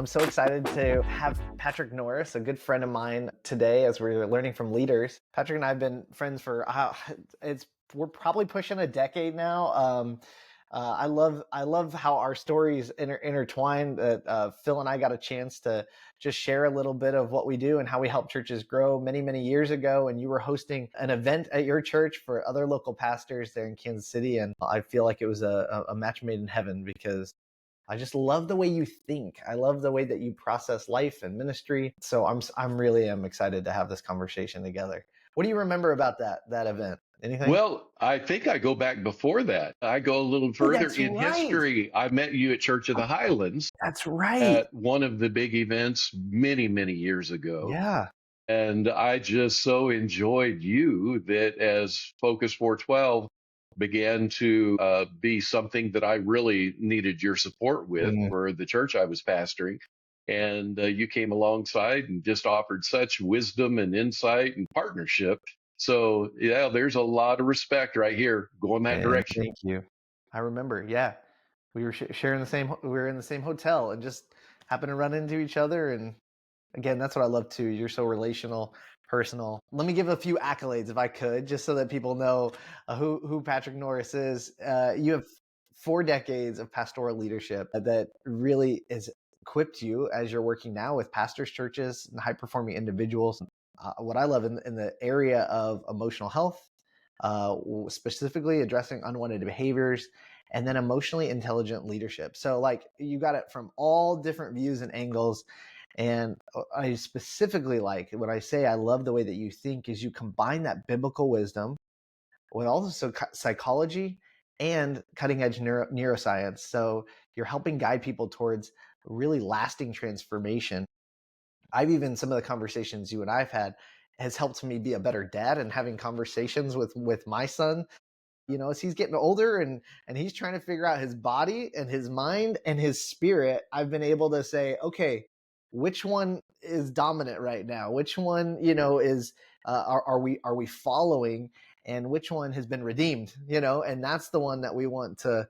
I'm so excited to have Patrick Norris, a good friend of mine, today as we're learning from leaders. Patrick and I have been friends for it's we're probably pushing a decade now. I love how our stories intertwine. That Phil and I got a chance to just share a little bit of what we do and how we help churches grow many years ago. And you were hosting an event at your church for other local pastors there in Kansas City, and I feel like it was a match made in heaven because I just love the way you think. I love the way that you process life and ministry. So I'm really am excited to have this conversation together. What do you remember about that event? Anything? Well, I think I go back before that. I go a little Oh, further that's in right. history. I met you at Church of the Highlands That's right. at one of the big events many years ago. Yeah. And I just so enjoyed you that as Focus 412 began to be something that I really needed your support with Mm. for the church I was pastoring. And you came alongside and just offered such wisdom and insight and partnership. So, yeah, there's a lot of respect right here going that Man, direction. thank you. I remember. Yeah, we were sharing the same. We were in the same hotel and just happened to run into each other. And again, that's what I love too. You're so relational, personal. Let me give a few accolades if I could, just so that people know who Patrick Norris is. You have 4 decades of pastoral leadership that really has equipped you as you're working now with pastors, churches, and high performing individuals. What I love in the area of emotional health, specifically addressing unwanted behaviors, and then emotionally intelligent leadership. So, like, you got it from all different views and angles. And I specifically like when I say I love the way that you think is you combine that biblical wisdom with also psychology and cutting edge neuroscience. So you're helping guide people towards really lasting transformation. I've even some of the conversations you and I've had has helped me be a better dad and having conversations with my son, as he's getting older and he's trying to figure out his body and his mind and his spirit. I've been able to say, okay, which one is dominant right now? Which one, is are we following, and which one has been redeemed? And that's the one that we want to,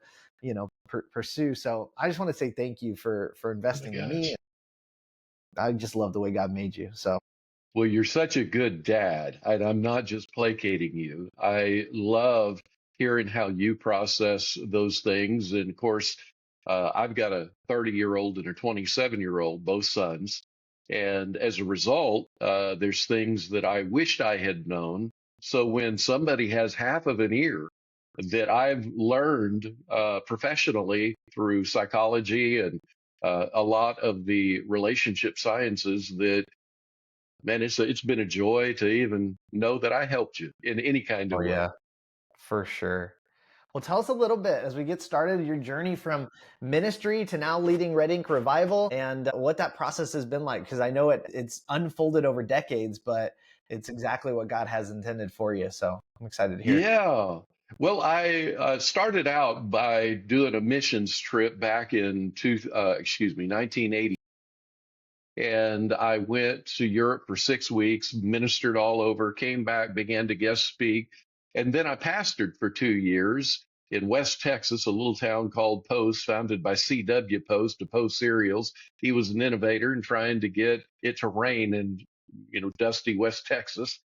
pursue. So I just want to say thank you for Oh my investing in me. gosh. I just love the way God made you. So Well, you're such a good dad, and I'm not just placating you. I love hearing how you process those things. And of course, I've got a 30-year-old and a 27-year-old, both sons. And as a result, there's things that I wished I had known. So when somebody has half of an ear that I've learned professionally through psychology and a lot of the relationship sciences, that man, it's been a joy to even know that I helped you in any kind oh of way. yeah, for sure. Well, tell us a little bit as we get started, your journey from ministry to now leading Red Ink Revival, and what that process has been like. Because I know it's unfolded over decades, but it's exactly what God has intended for you. So I'm excited to hear. Yeah. Well, I started out by doing a missions trip back in 1980, and I went to Europe for 6 weeks, ministered all over, came back, began to guest speak, and then I pastored for 2 years in West Texas, a little town called Post, founded by C.W. Post of Post Cereals. He was an innovator in trying to get it to rain in, dusty West Texas.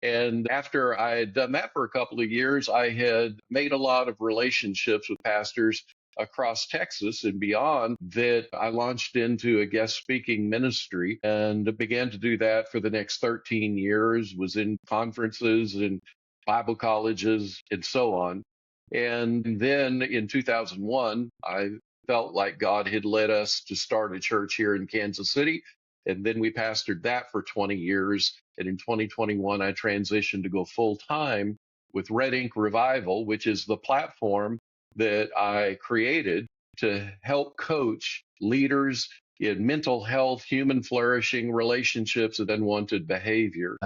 And after I had done that for a couple of years, I had made a lot of relationships with pastors across Texas and beyond, that I launched into a guest speaking ministry and began to do that for the next 13 years, was in conferences and Bible colleges and so on. And then in 2001, I felt like God had led us to start a church here in Kansas City. And then we pastored that for 20 years. And in 2021, I transitioned to go full time with Red Ink Revival, which is the platform that I created to help coach leaders in mental health, human flourishing, relationships, and unwanted behavior.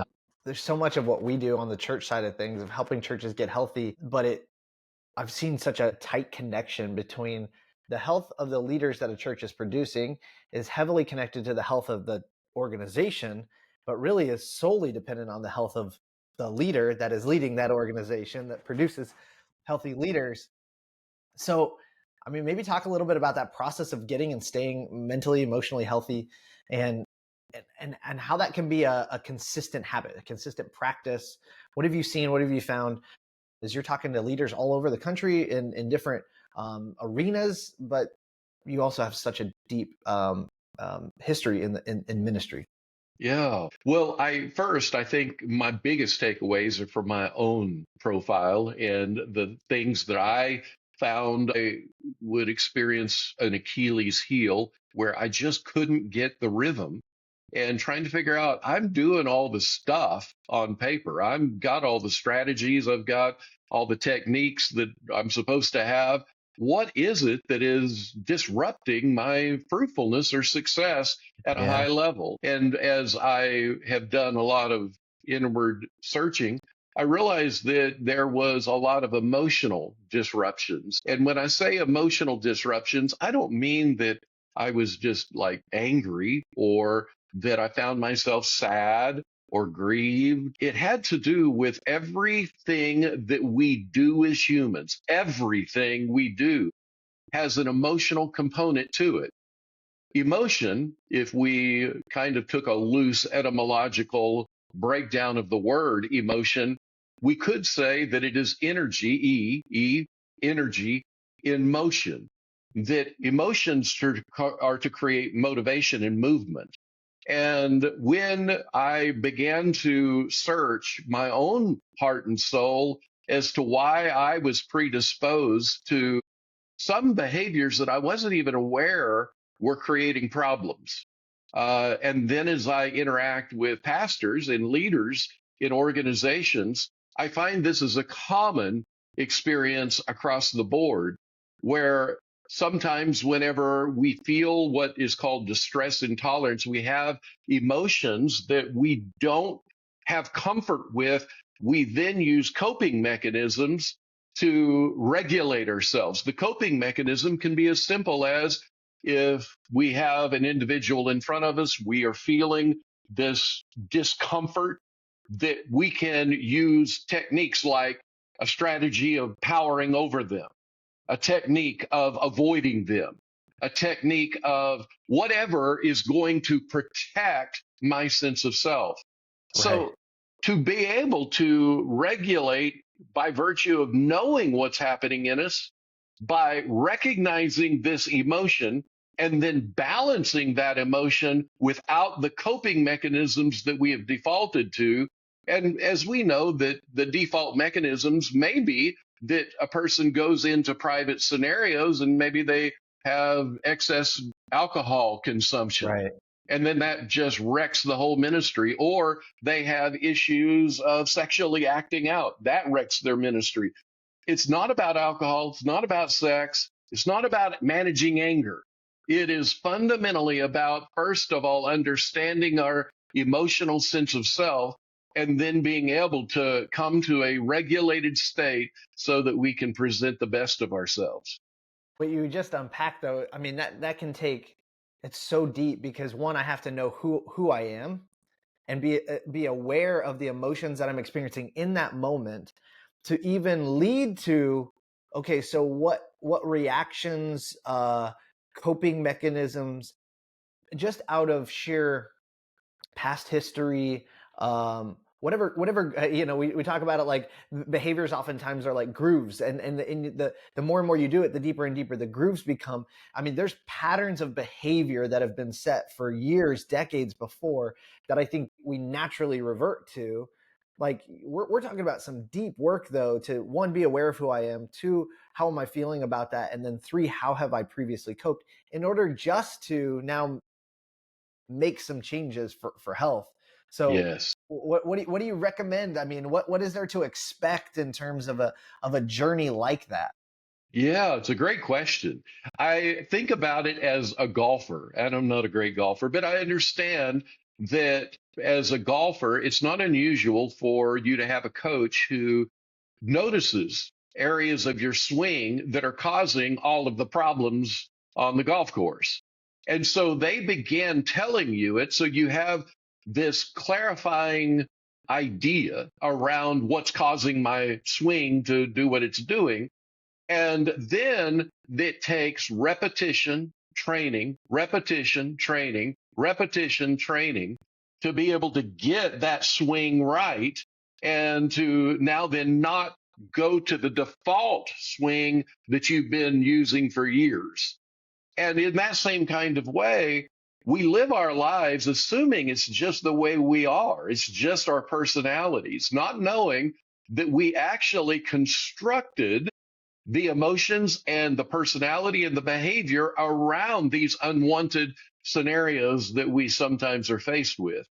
There's so much of what we do on the church side of things of helping churches get healthy, but I've seen such a tight connection between the health of the leaders that a church is producing is heavily connected to the health of the organization, but really is solely dependent on the health of the leader that is leading that organization that produces healthy leaders. So I mean, maybe talk a little bit about that process of getting and staying mentally, emotionally healthy, and and how that can be a consistent habit, a consistent practice. What have you seen? What have you found? As you're talking to leaders all over the country in different arenas, but you also have such a deep history in ministry. Yeah. Well, I think my biggest takeaways are from my own profile and the things that I found I would experience an Achilles heel where I just couldn't get the rhythm and trying to figure out I'm doing all the stuff on paper. I've got all the strategies, I've got all the techniques that I'm supposed to have. What is it that is disrupting my fruitfulness or success at a Yeah, high level? And as I have done a lot of inward searching, I realized that there was a lot of emotional disruptions. And when I say emotional disruptions, I don't mean that I was just like angry or that I found myself sad or grieved. It had to do with everything that we do as humans. Everything we do has an emotional component to it. Emotion, if we kind of took a loose etymological breakdown of the word emotion, we could say that it is energy, energy in motion. That emotions are to create motivation and movement. And when I began to search my own heart and soul as to why I was predisposed to some behaviors that I wasn't even aware were creating problems. And then as I interact with pastors and leaders in organizations, I find this is a common experience across the board where sometimes whenever we feel what is called distress intolerance, we have emotions that we don't have comfort with. We then use coping mechanisms to regulate ourselves. The coping mechanism can be as simple as if we have an individual in front of us, we are feeling this discomfort, that we can use techniques like a strategy of powering over them, a technique of avoiding them, a technique of whatever is going to protect my sense of self. right, So to be able to regulate by virtue of knowing what's happening in us, by recognizing this emotion and then balancing that emotion without the coping mechanisms that we have defaulted to. And as we know that the default mechanisms may be that a person goes into private scenarios and maybe they have excess alcohol consumption right, and then that just wrecks the whole ministry. Or they have issues of sexually acting out. That wrecks their ministry. It's not about alcohol. It's not about sex. It's not about managing anger. It is fundamentally about, first of all, understanding our emotional sense of self and then being able to come to a regulated state so that we can present the best of ourselves. what you just unpacked, though, I mean, that can take, it's so deep because one, I have to know who I am and be aware of the emotions that I'm experiencing in that moment to even lead to, okay, so what reactions, coping mechanisms, just out of sheer past history, whatever, we talk about it like behaviors oftentimes are like grooves, and the more and more you do it, the deeper and deeper the grooves become. I mean, there's patterns of behavior that have been set for years, decades before, that I think we naturally revert to. Like we're talking about some deep work, though, to one, be aware of who I am, two, how am I feeling about that, and then three, how have I previously coped, in order just to now make some changes for health. So Yes. what do you recommend? I mean, what is there to expect in terms of a journey like that? Yeah, it's a great question. I think about it as a golfer, and I'm not a great golfer, but I understand that as a golfer, it's not unusual for you to have a coach who notices areas of your swing that are causing all of the problems on the golf course. And so they begin telling you it. So you have this clarifying idea around what's causing my swing to do what it's doing. And then it takes repetition, training, repetition, training, repetition, training to be able to get that swing right and to now then not go to the default swing that you've been using for years. And in that same kind of way, we live our lives assuming it's just the way we are. It's just our personalities, not knowing that we actually constructed the emotions and the personality and the behavior around these unwanted scenarios that we sometimes are faced with.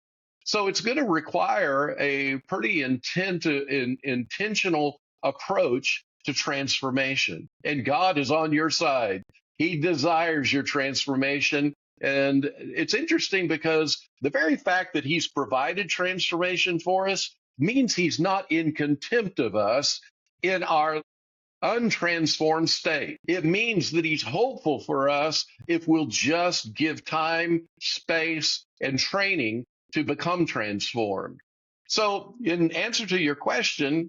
So it's going to require a pretty intentional approach to transformation. And God is on your side. He desires your transformation. And it's interesting because the very fact that He's provided transformation for us means He's not in contempt of us in our untransformed state. It means that He's hopeful for us if we'll just give time, space, and training to become transformed. So, in answer to your question,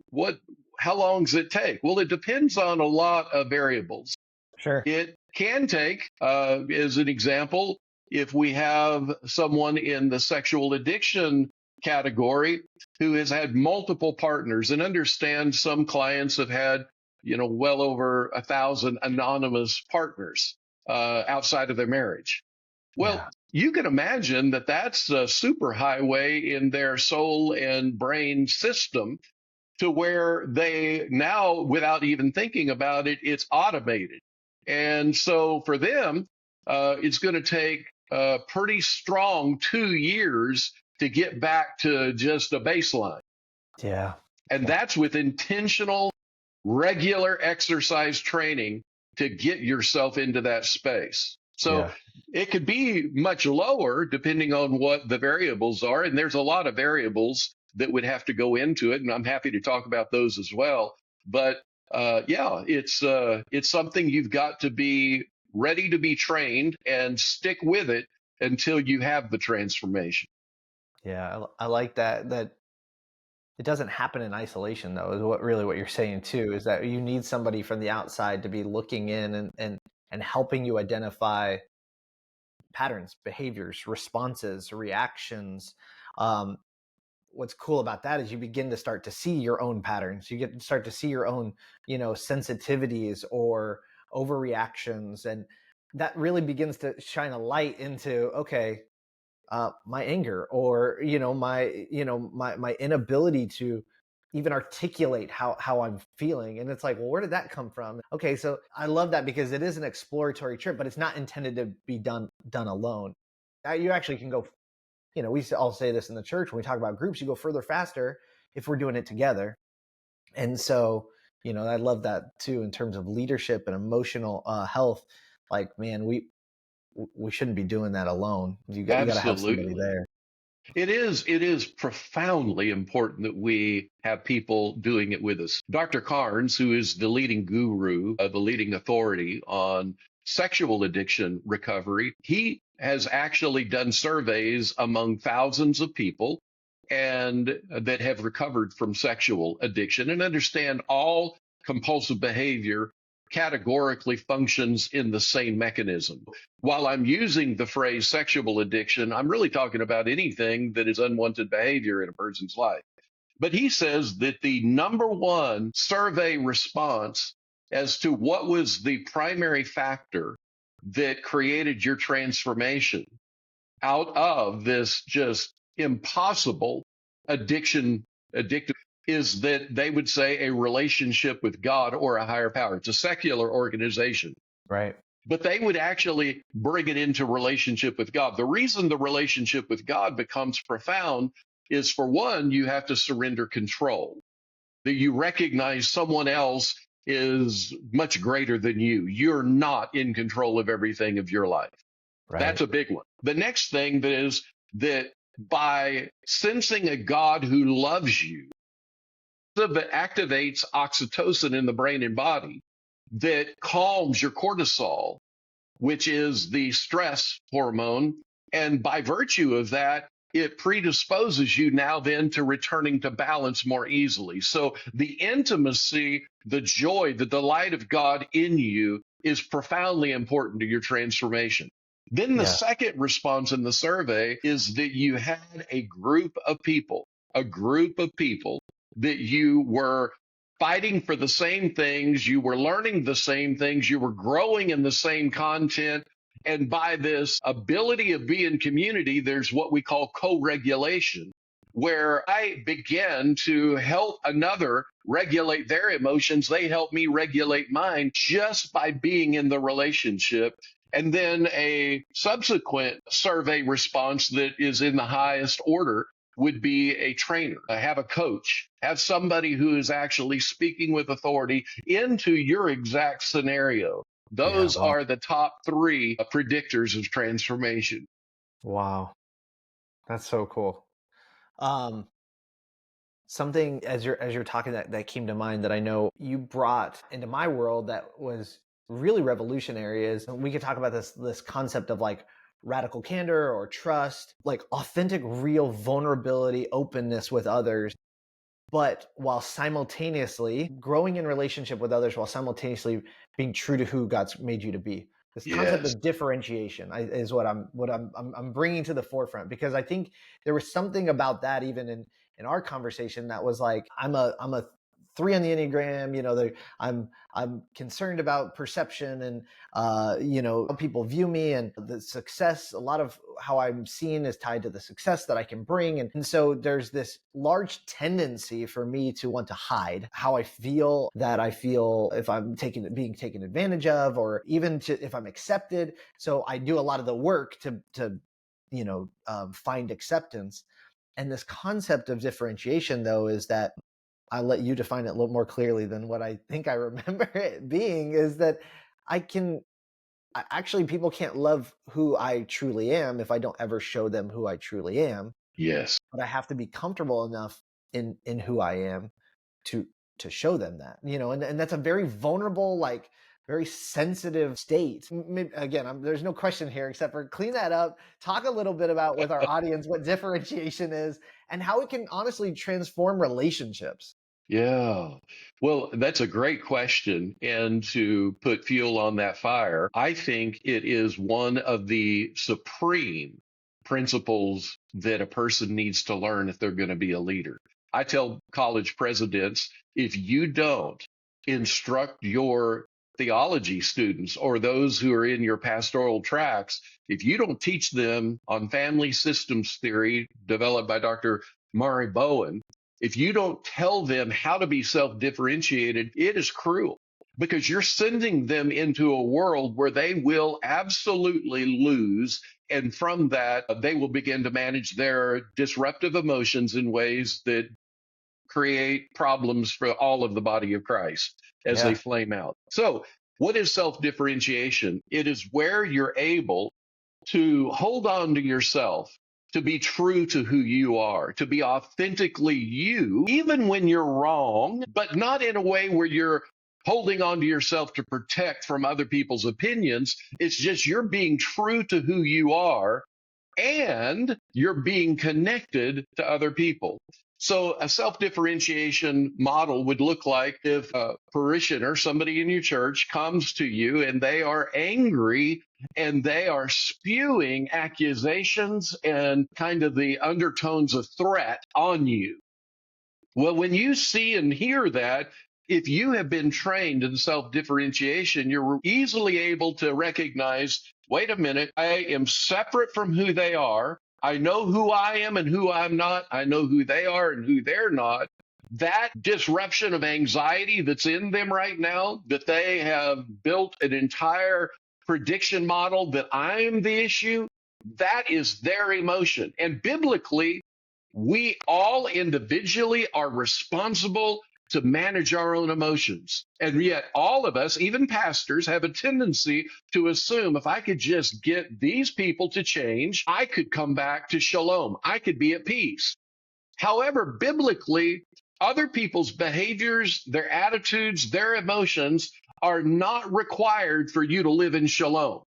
how long does it take? Well, it depends on a lot of variables. Sure. It can take, as an example, if we have someone in the sexual addiction category who has had multiple partners, and understand some clients have had, well over 1,000 anonymous partners outside of their marriage. Well, Yeah. you can imagine that that's a super highway in their soul and brain system, to where they now, without even thinking about it, it's automated. And so for them, it's going to take a pretty strong 2 years to get back to just a baseline. Yeah. And that's with intentional, regular exercise training to get yourself into that space. So Yeah. it could be much lower depending on what the variables are. And there's a lot of variables that would have to go into it. And I'm happy to talk about those as well. But yeah, it's something you've got to be ready to be trained and stick with it until you have the transformation. Yeah. I like that it doesn't happen in isolation, though, is what you're saying too, is that you need somebody from the outside to be looking in and helping you identify patterns, behaviors, responses, reactions. Um, what's cool about that is you begin to start to see your own patterns. You get to start to see your own, sensitivities or overreactions, and that really begins to shine a light into, okay, my anger, or my inability to even articulate how I'm feeling. And it's like, well, where did that come from? Okay, so I love that because it is an exploratory trip, but it's not intended to be done alone. You actually can go, we all say this in the church when we talk about groups, you go further faster if we're doing it together. And so, I love that too in terms of leadership and emotional health. Like, man, we shouldn't be doing that alone. You got to have somebody Absolutely. there. It is profoundly important that we have people doing it with us. Dr. Carnes, who is the leading guru, the leading authority on sexual addiction recovery, he has actually done surveys among thousands of people and that have recovered from sexual addiction, and understand all compulsive behavior categorically functions in the same mechanism. While I'm using the phrase sexual addiction, I'm really talking about anything that is unwanted behavior in a person's life. But he says that the number one survey response as to what was the primary factor that created your transformation out of this just impossible addictive, is that they would say a relationship with God or a higher power. It's a secular organization, Right. but they would actually bring it into relationship with God. The reason the relationship with God becomes profound is, for one, you have to surrender control, that you recognize someone else is much greater than you. You're not in control of everything of your life. That's Right. a big one. The next thing that is that by sensing a God who loves you, that activates oxytocin in the brain and body that calms your cortisol, which is the stress hormone. And by virtue of that, it predisposes you now then to returning to balance more easily. So the intimacy, the joy, the delight of God in you is profoundly important to your transformation. Then the Yeah. second response in the survey is that you had a group of people that you were fighting for the same things, you were learning the same things, you were growing in the same content. And by this ability of being community, there's what we call co-regulation, where I begin to help another regulate their emotions. They help me regulate mine just by being in the relationship. And then a subsequent survey response that is in the highest order would be a trainer, have a coach, have somebody who is actually speaking with authority into your exact scenario. Yeah. Those Wow. are the top three predictors of transformation. Wow. That's so cool. Um, Something as you're talking that came to mind that I know you brought into my world that was really revolutionary is, and we could talk about this concept of like radical candor or trust, like authentic, real vulnerability, openness with others, but while simultaneously growing in relationship with others while simultaneously being true to who God's made you to be. This concept Yes. of differentiation is what I'm bringing to the forefront, because I think there was something about that even in our conversation that was like, I'm a 3 on the Enneagram, I'm concerned about perception and how people view me, and the success, a lot of how I'm seen is tied to the success that I can bring. And so there's this large tendency for me to want to hide how I feel, that I feel if I'm being taken advantage of, or even if I'm accepted. So I do a lot of the work to find acceptance. And this concept of differentiation, though, is that I'll let you define it a little more clearly than what I think I remember it being, is that I can actually, people can't love who I truly am if I don't ever show them who I truly am. Yes. But I have to be comfortable enough in who I am to show them that, and that's a very vulnerable, like very sensitive state. Again, there's no question here except for clean that up. Talk a little bit about with our audience what differentiation is and how it can honestly transform relationships. Yeah. Well, that's a great question. And to put fuel on that fire, I think it is one of the supreme principles that a person needs to learn if they're going to be a leader. I tell college presidents, if you don't instruct your theology students or those who are in your pastoral tracks, if you don't teach them on family systems theory developed by Dr. Murray Bowen, if you don't tell them how to be self differentiated, it is cruel, because you're sending them into a world where they will absolutely lose. And from that, they will begin to manage their disruptive emotions in ways that create problems for all of the body of Christ as they Yeah. flame out. So, what is self differentiation? It is where you're able to hold on to yourself, to be true to who you are, to be authentically you, even when you're wrong, but not in a way where you're holding on to yourself to protect from other people's opinions. It's just you're being true to who you are, and you're being connected to other people. So a self-differentiation model would look like if a parishioner, somebody in your church, comes to you and they are angry and they are spewing accusations and kind of the undertones of threat on you. Well, when you see and hear that, if you have been trained in self differentiation, you're easily able to recognize, wait a minute, I am separate from who they are. I know who I am and who I'm not. I know who they are and who they're not. That disruption of anxiety that's in them right now, that they have built an entire prediction model that I'm the issue, that is their emotion. And biblically, we all individually are responsible to manage our own emotions. And yet, all of us, even pastors, have a tendency to assume if I could just get these people to change, I could come back to shalom. I could be at peace. However, biblically, other people's behaviors, their attitudes, their emotions are not required for you to live in shalom.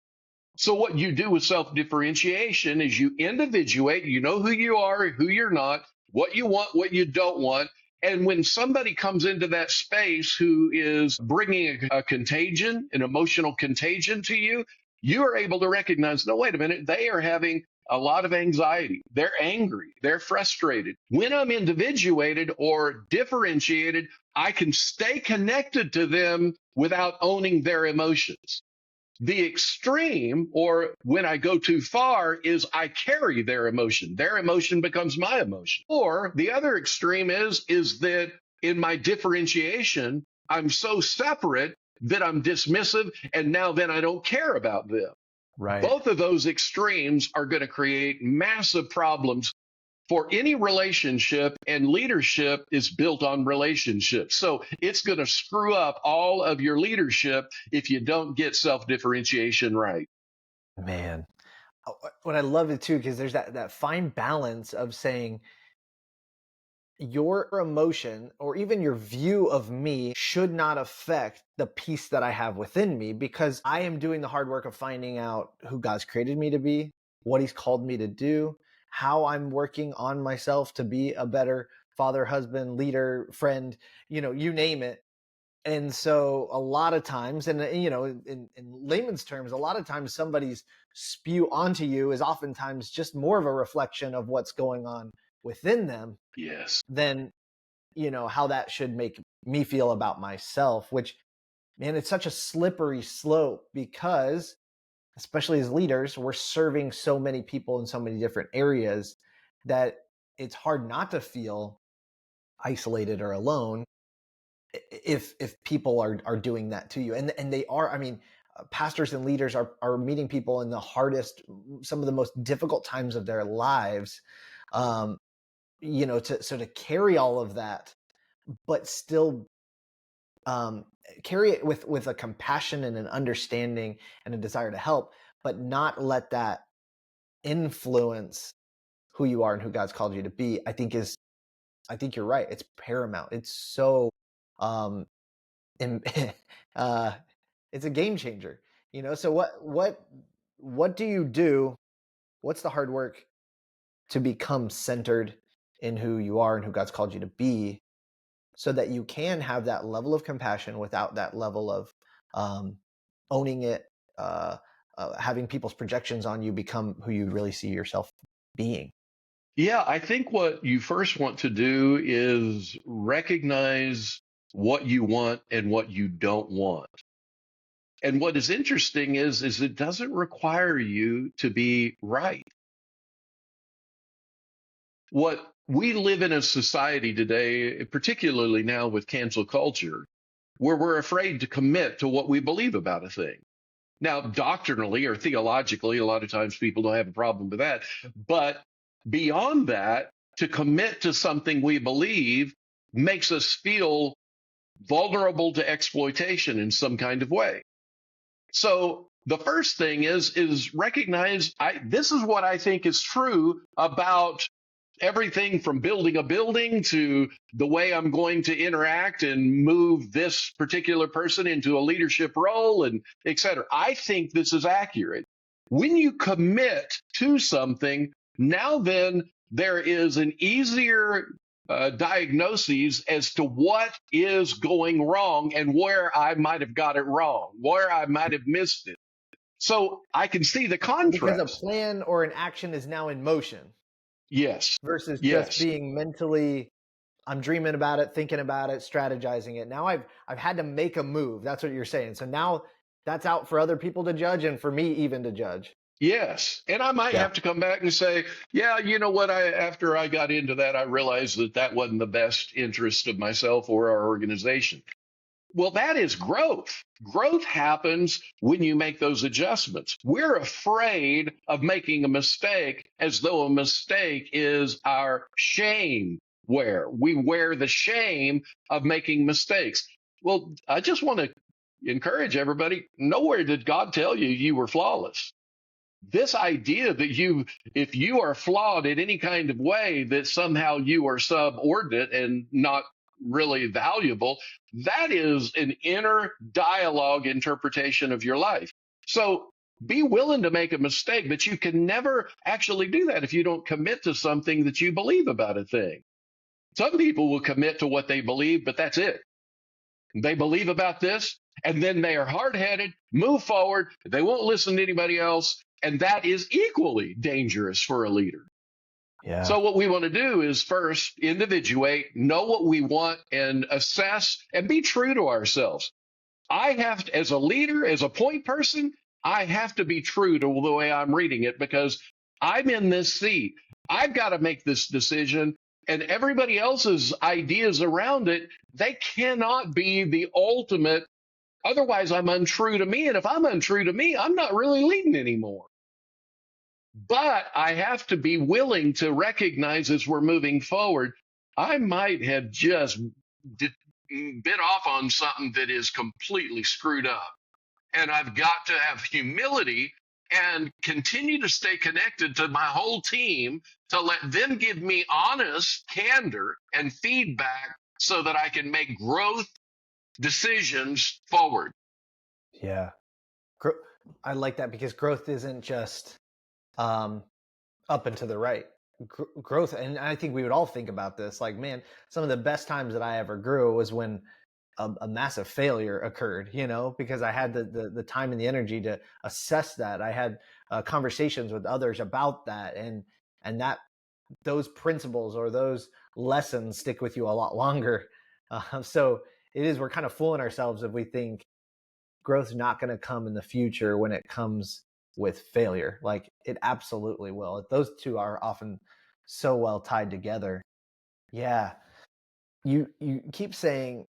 So what you do with self-differentiation is you individuate, you know who you are, who you're not, what you want, what you don't want. And when somebody comes into that space who is bringing a contagion, an emotional contagion to you, you are able to recognize, no, wait a minute, they are having a lot of anxiety. They're angry. They're frustrated. When I'm individuated or differentiated, I can stay connected to them without owning their emotions. The extreme, or when I go too far, is I carry their emotion. Their emotion becomes my emotion. Or the other extreme is that in my differentiation, I'm so separate that I'm dismissive, and now then I don't care about them. Right. Both of those extremes are going to create massive problems for any relationship, and leadership is built on relationships. So it's going to screw up all of your leadership if you don't get self differentiation right. Man. What I love it too, because there's that fine balance of saying your emotion or even your view of me should not affect the peace that I have within me, because I am doing the hard work of finding out who God's created me to be, what He's called me to do, how I'm working on myself to be a better father, husband, leader, friend, you name it. And so a lot of times, and in layman's terms, a lot of times somebody's spew onto you is oftentimes just more of a reflection of what's going on within them Yes. than how that should make me feel about myself. Which, man, it's such a slippery slope, because especially as leaders, we're serving so many people in so many different areas that it's hard not to feel isolated or alone if people are doing that to you, and they are. I mean, pastors and leaders are meeting people in the hardest, some of the most difficult times of their lives, um to carry all of that, but still carry it with a compassion and an understanding and a desire to help, but not let that influence who you are and who God's called you to be. I think you're right. It's paramount. It's so um im- uh it's a game changer. So what do you do? What's the hard work to become centered in who you are and who God's called you to be, so that you can have that level of compassion without that level of um, owning it, uh, having people's projections on you become who you really see yourself being? Yeah, I think what you first want to do is recognize what you want and what you don't want. And what is interesting is it doesn't require you to be right. What we live in a society today, particularly now with cancel culture, where we're afraid to commit to what we believe about a thing. Now, doctrinally or theologically, a lot of times people don't have a problem with that. But beyond that, to commit to something we believe makes us feel vulnerable to exploitation in some kind of way. So the first thing is recognize this is what I think is true about everything from building a building to the way I'm going to interact and move this particular person into a leadership role and et cetera. I think this is accurate. When you commit to something, now then there is an easier diagnosis as to what is going wrong and where I might have got it wrong, where I might have missed it. So I can see the Because a contrast. plan or an action is now in motion Yes, versus just yes. being mentally, I'm dreaming about it, thinking about it, strategizing it. Now I've had to make a move. That's what you're saying. So now that's out for other people to judge and for me even to judge. Yes. And I might Yeah. have to come back and say, yeah, you know what? After I got into that, I realized that that wasn't the best interest of myself or our organization. Well, that is growth. Growth happens when you make those adjustments. We're afraid of making a mistake as though a mistake is our shame wear. We wear the shame of making mistakes. Well, I just want to encourage everybody. Nowhere did God tell you you were flawless. This idea that if you are flawed in any kind of way, that somehow you are subordinate and not really valuable, that is an inner dialogue interpretation of your life. So Be willing to make a mistake, but you can never actually do that if you don't commit to something that you believe about a thing. Some people will commit to what they believe, but that's it. They believe about this, and then they are hard headed, move forward. They won't listen to anybody else. And that is equally dangerous for a leader. Yeah. So, what we want to do is first individuate, know what we want, and assess and be true to ourselves. I have to, as a leader, as a point person, I have to be true to the way I'm reading it because I'm in this seat. I've got to make this decision, and everybody else's ideas around it, they cannot be the ultimate. Otherwise, I'm untrue to me. And if I'm untrue to me, I'm not really leading anymore. But I have to be willing to recognize as we're moving forward, I might have just bit off on something that is completely screwed up. And I've got to have humility and continue to stay connected to my whole team to let them give me honest candor and feedback so that I can make growth decisions forward. Yeah. Gro- I like that because growth isn't just um, up and to the right. Growth, and I think we would all think about this. Like, man, some of the best times that I ever grew was when a massive failure occurred. Because I had the time and the energy to assess that. I had conversations with others about that, and that those principles or those lessons stick with you a lot longer. So it is, we're kind of fooling ourselves if we think growth's not going to come in the future when it comes with failure. Like, it absolutely will. Those two are often so well tied together. Yeah. You keep saying,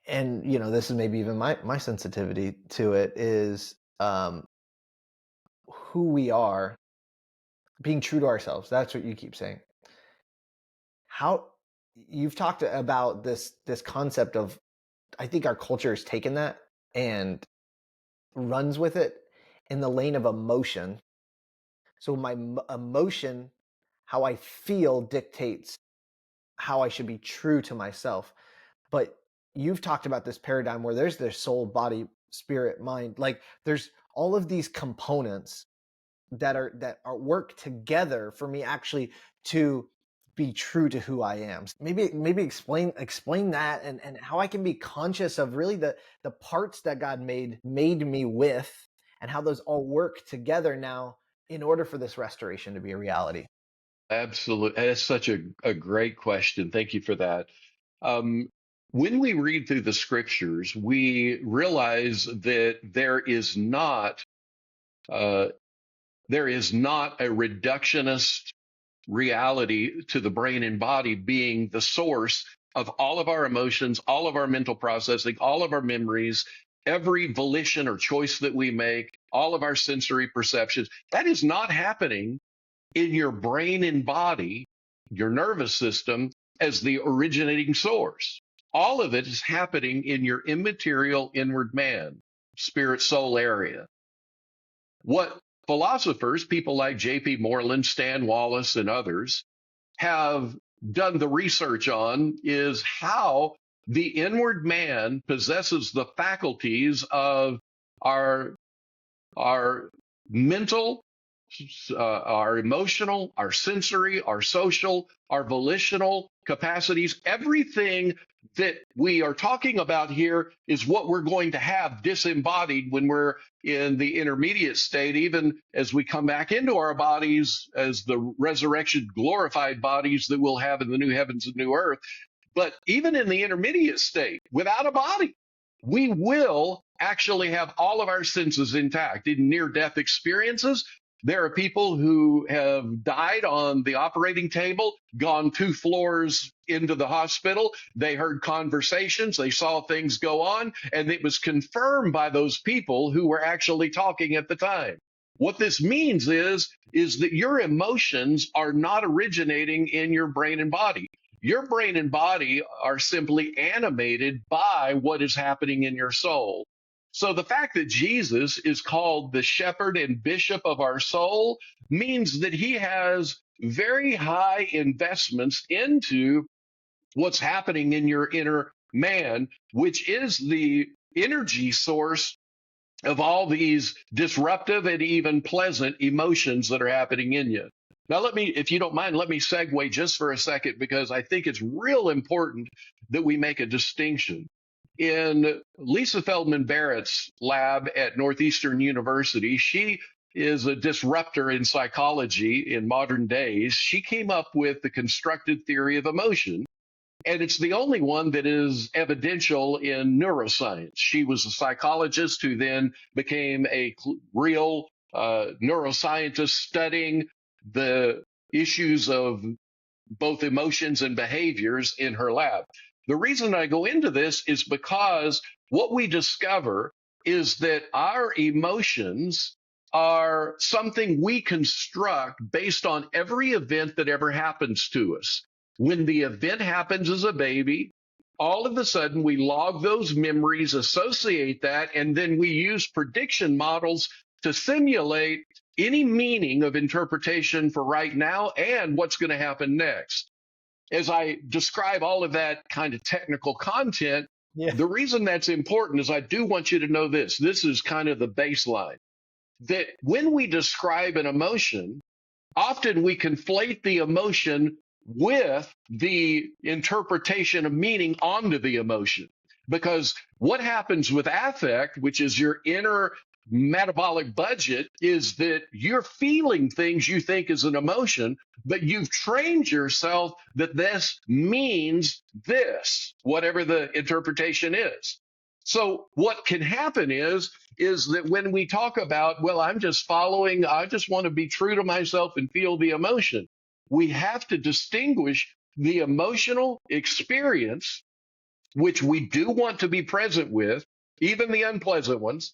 and this is maybe even my sensitivity to it, is who we are, being true to ourselves. That's what you keep saying. How you've talked about this concept of, I think our culture has taken that and runs with it in the lane of emotion. So my emotion, how I feel, dictates how I should be true to myself. But you've talked about this paradigm where there's the soul, body, spirit, mind. Like, there's all of these components that are work together for me actually to be true to who I am. Maybe explain that, and how I can be conscious of really the parts that God made me with, and how those all work together now in order for this restoration to be a reality. Absolutely. That's such a great question. Thank you for that. Um, when we read through the scriptures, we realize that uh, there is not a reductionist reality to the brain and body being the source of all of our emotions, all of our mental processing, all of our memories, every volition or choice that we make, all of our sensory perceptions. That is not happening in your brain and body, your nervous system, as the originating source. All of it is happening in your immaterial inward man, spirit soul area. What philosophers, people like J.P. Moreland, Stan Wallace, and others, have done the research on is how the inward man possesses the faculties of our our mental, our emotional, our sensory, our social, our volitional capacities. Everything that we are talking about here is what we're going to have disembodied when we're in the intermediate state, even as we come back into our bodies as the resurrection glorified bodies that we'll have in the new heavens and new earth. But even in the intermediate state, without a body, we will actually have all of our senses intact. In near death experiences, there are people who have died on the operating table, gone 2 floors into the hospital. They heard conversations, they saw things go on, and it was confirmed by those people who were actually talking at the time. What this means is that your emotions are not originating in your brain and body. Your brain and body are simply animated by what is happening in your soul. So the fact that Jesus is called the shepherd and bishop of our soul means that he has very high investments into what's happening in your inner man, which is the energy source of all these disruptive and even pleasant emotions that are happening in you. Now, let me, if you don't mind, let me segue just for a second, because I think it's real important that we make a distinction. In Lisa Feldman Barrett's lab at Northeastern University, she is a disruptor in psychology in modern days. She came up with the constructed theory of emotion, and it's the only one that is evidential in neuroscience. She was a psychologist who then became a real neuroscientist studying the issues of both emotions and behaviors in her lab. The reason I go into this is because what we discover is that our emotions are something we construct based on every event that ever happens to us. When the event happens as a baby, all of a sudden we log those memories, associate that, and then we use prediction models to simulate any meaning of interpretation for right now and what's going to happen next. As I describe all of that kind of technical content, Yeah. the reason that's important is I do want you to know this. This is kind of the baseline, that when we describe an emotion, often we conflate the emotion with the interpretation of meaning onto the emotion. Because what happens with affect, which is your inner metabolic budget, is that you're feeling things you think is an emotion, but you've trained yourself that this means this, whatever the interpretation is. So what can happen is that when we talk about, well, I'm just following, I just want to be true to myself and feel the emotion, we have to distinguish the emotional experience, which we do want to be present with, even the unpleasant ones,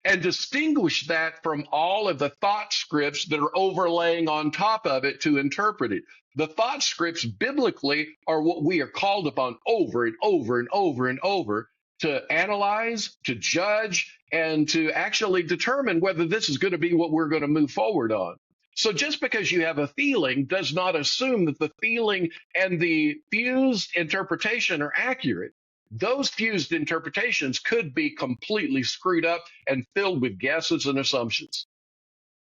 and distinguish that from all of the thought scripts that are overlaying on top of it to interpret it. The thought scripts biblically are what we are called upon over and over and over and over to analyze, to judge, and to actually determine whether this is going to be what we're going to move forward on. So just because you have a feeling does not assume that the feeling and the fused interpretation are accurate. Those fused interpretations could be completely screwed up and filled with guesses and assumptions.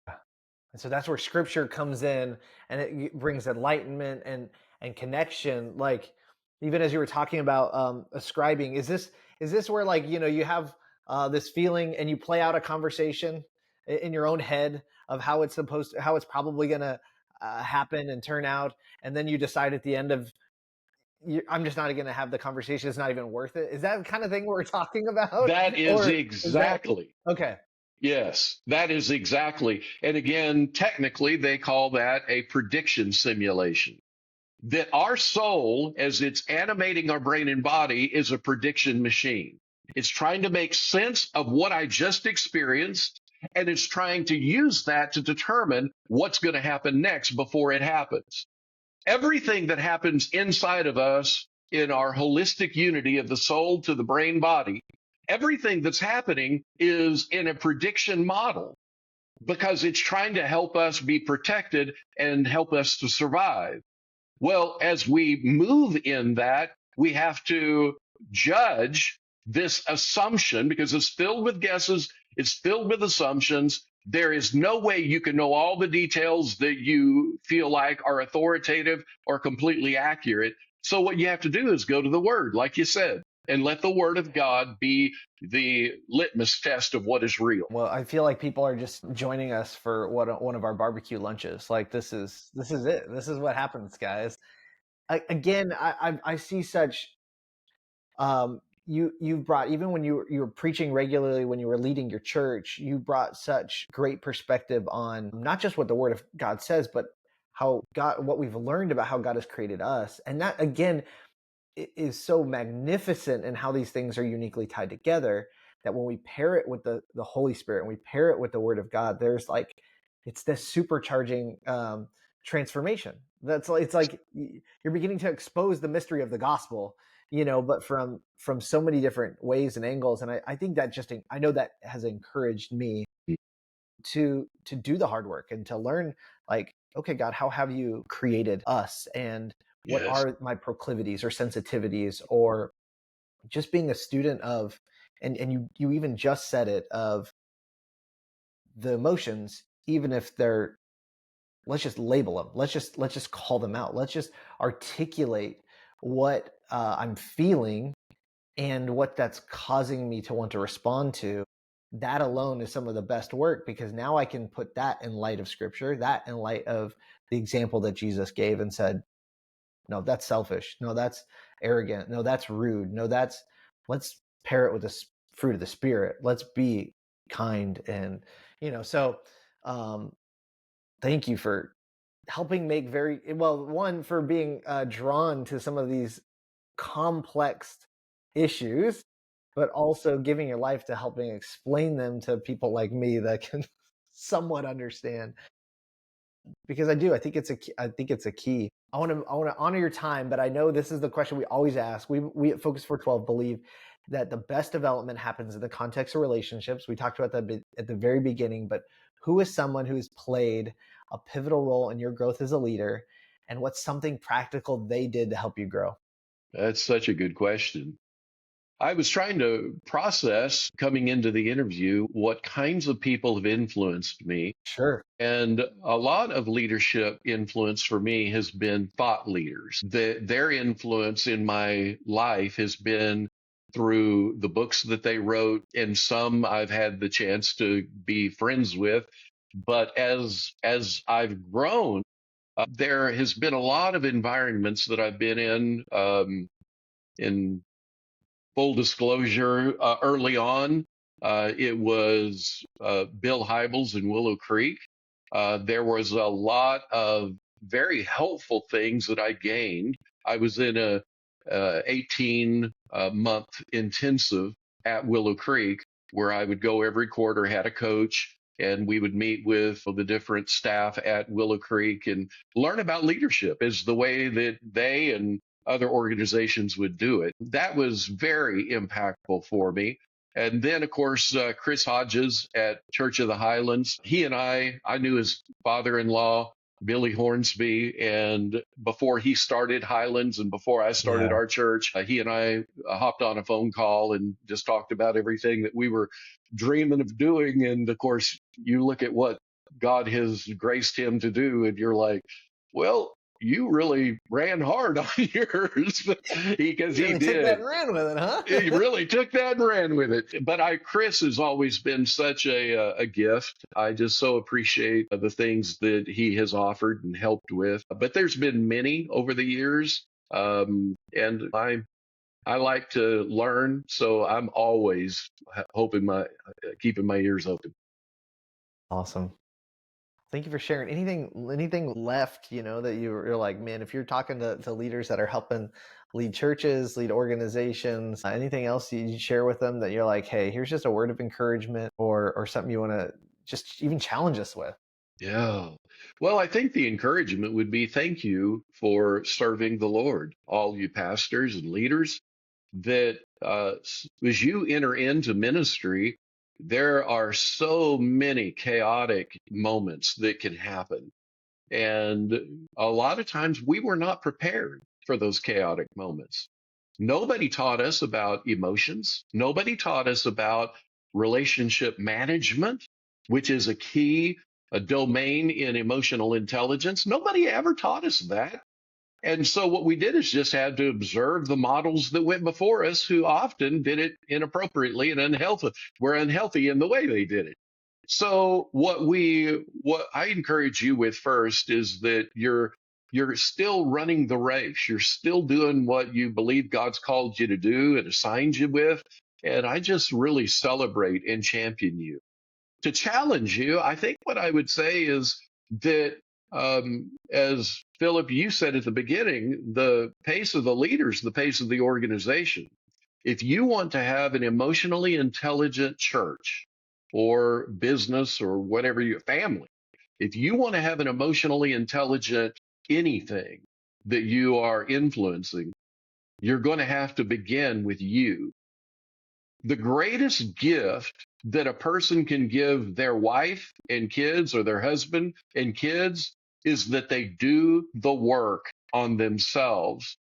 And so that's where scripture comes in, and it brings enlightenment and connection. Like, even as you were talking about ascribing, is this where, like, you have this feeling and you play out a conversation in your own head of how it's probably gonna happen and turn out, and then you decide at the end of, I'm just not gonna have the conversation. It's not even worth it. Is that the kind of thing we're talking about, That is or is that exactly. okay? Yes, that is exactly. And again, technically, they call that a prediction simulation. That our soul, as it's animating our brain and body, is a prediction machine. It's trying to make sense of what I just experienced, and it's trying to use that to determine what's going to happen next before it happens. Everything that happens inside of us in our holistic unity of the soul to the brain body, everything that's happening is in a prediction model because it's trying to help us be protected and help us to survive. Well, as we move in that, we have to judge this assumption because it's filled with guesses, it's filled with assumptions. There is no way you can know all the details that you feel like are authoritative or completely accurate. So, what you have to do is go to the Word, like you said, and let the Word of God be the litmus test of what is real. Well, I feel like people are just joining us for one of our barbecue lunches. Like, this is it. This is what happens, guys. Again, I see such, you've brought, even when you were preaching regularly, when you were leading your church, you brought such great perspective on not just what the Word of God says, but how God, what we've learned about how God has created us. And that, again, is so magnificent in how these things are uniquely tied together, that when we pair it with the Holy Spirit and we pair it with the Word of God, there's like, it's this supercharging transformation. That's like, it's like you're beginning to expose the mystery of the gospel, but from so many different ways and angles. And I think that just, I know that has encouraged me to do the hard work and to learn, like, okay, God, how have you created us, and what Yes. are my proclivities or sensitivities, or just being a student of, and you even just said it, of the emotions, even if they're, let's just label them, let's just call them out, let's just articulate what I'm feeling and what that's causing me to want to respond to. That alone is some of the best work, because now I can put that in light of scripture, that in light of the example that Jesus gave and said, no, that's selfish, no, that's arrogant, no, that's rude, no, that's, let's pair it with the fruit of the spirit, let's be kind. And so um thank you for helping make very well, one, for being drawn to some of these complex issues, but also giving your life to helping explain them to people like me that can somewhat understand. Because I think it's a I think it's a key. I want to honor your time, but I know this is the question we always ask. We at Focus 412 believe that the best development happens in the context of relationships. We talked about that at the very beginning, but who is someone who has played a pivotal role in your growth as a leader, and what's something practical they did to help you grow? That's such a good question. I was trying to process coming into the interview what kinds of people have influenced me. Sure. And a lot of leadership influence for me has been thought leaders. Their influence in my life has been through the books that they wrote, and some I've had the chance to be friends with. But as I've grown, there has been a lot of environments that I've been in full disclosure, early on, it was Bill Hybels in Willow Creek. There was a lot of very helpful things that I gained. I was in a 18 month intensive at Willow Creek, where I would go every quarter, had a coach, and we would meet with the different staff at Willow Creek and learn about leadership is the way that they and other organizations would do it. That was very impactful for me. And then, of course, Chris Hodges at Church of the Highlands. He and I knew his father-in-law, Billy Hornsby, and before he started Highlands and before I started Yeah. our church, he and I hopped on a phone call and just talked about everything that we were dreaming of doing. And of course, you look at what God has graced him to do, and you're like, well, you really ran hard on yours because You he really took that did. and ran with it, He huh? really took that and ran with it. But Chris has always been such a gift. I just so appreciate the things that he has offered and helped with. But there's been many over the years, and I like to learn, so I'm always hoping keeping my ears open. Awesome. Thank you for sharing. Anything left, that you're like, man, if you're talking to leaders that are helping lead churches, lead organizations, anything else you share with them that you're like, hey, here's just a word of encouragement, or something you want to just even challenge us with? Yeah. Well, I think the encouragement would be thank you for serving the Lord, all you pastors and leaders, that as you enter into ministry, there are so many chaotic moments that can happen. And a lot of times we were not prepared for those chaotic moments. Nobody taught us about emotions. Nobody taught us about relationship management, which is a domain in emotional intelligence. Nobody ever taught us that. And so what we did is just had to observe the models that went before us, who often did it inappropriately and were unhealthy in the way they did it. So what I encourage you with first is that you're still running the race. You're still doing what you believe God's called you to do and assigned you with. And I just really celebrate and champion you. To challenge you, I think what I would say is that, as Philip, you said at the beginning, the pace of the leaders, the pace of the organization. If you want to have an emotionally intelligent church or business or whatever your family, if you want to have an emotionally intelligent anything that you are influencing, you're going to have to begin with you. The greatest gift that a person can give their wife and kids or their husband and kids is that they do the work on themselves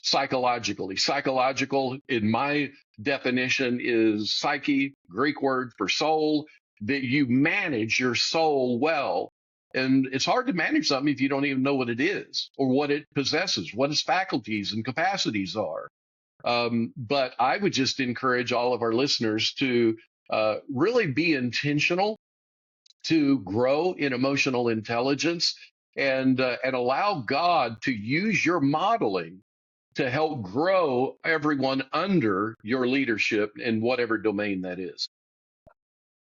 psychologically. Psychological, in my definition, is psyche, Greek word for soul, that you manage your soul well. And it's hard to manage something if you don't even know what it is or what it possesses, what its faculties and capacities are. But I would just encourage all of our listeners to really be intentional to grow in emotional intelligence and allow God to use your modeling to help grow everyone under your leadership in whatever domain that is.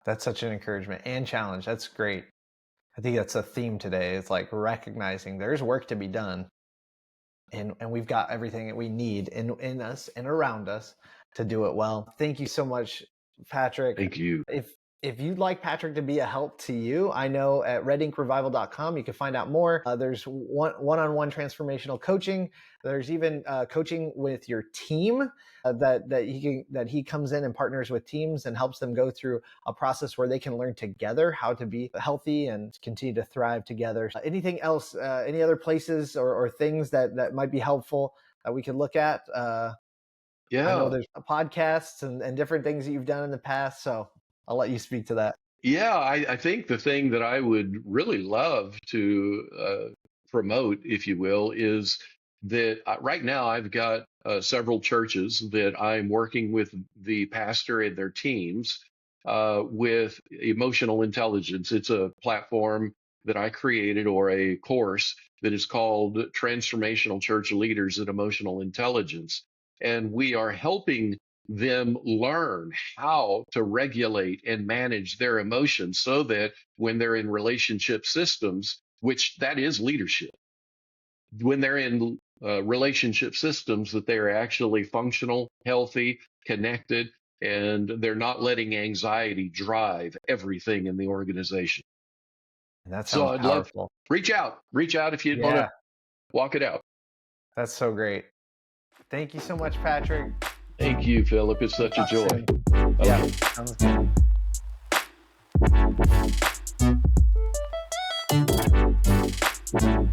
That's such an encouragement and challenge. That's great. I think that's a theme today. It's like recognizing there's work to be done, and we've got everything that we need in us and around us to do it well. Thank you so much, Patrick. Thank you. If you'd like Patrick to be a help to you, I know at reddinkrevival.com you can find out more. There's one-on-one transformational coaching. There's even coaching with your team that he comes in and partners with teams and helps them go through a process where they can learn together how to be healthy and continue to thrive together. Anything else? Any other places or things that might be helpful that we could look at? I know there's podcasts and different things that you've done in the past, so I'll let you speak to that. Yeah, I think the thing that I would really love to promote, if you will, is that right now I've got several churches that I'm working with the pastor and their teams with emotional intelligence. It's a platform that I created, or a course that is called Transformational Church Leaders in Emotional Intelligence. And we are helping them learn how to regulate and manage their emotions so that when they're in relationship systems, which that is leadership, when they're in relationship systems, that they're actually functional, healthy, connected, and they're not letting anxiety drive everything in the organization. And that So sounds I'd love, powerful. reach out if you'd want to walk it out. That's so great. Thank you so much, Patrick. Thank you, Philip. It's such a joy. Soon. Okay. Yeah, sounds good.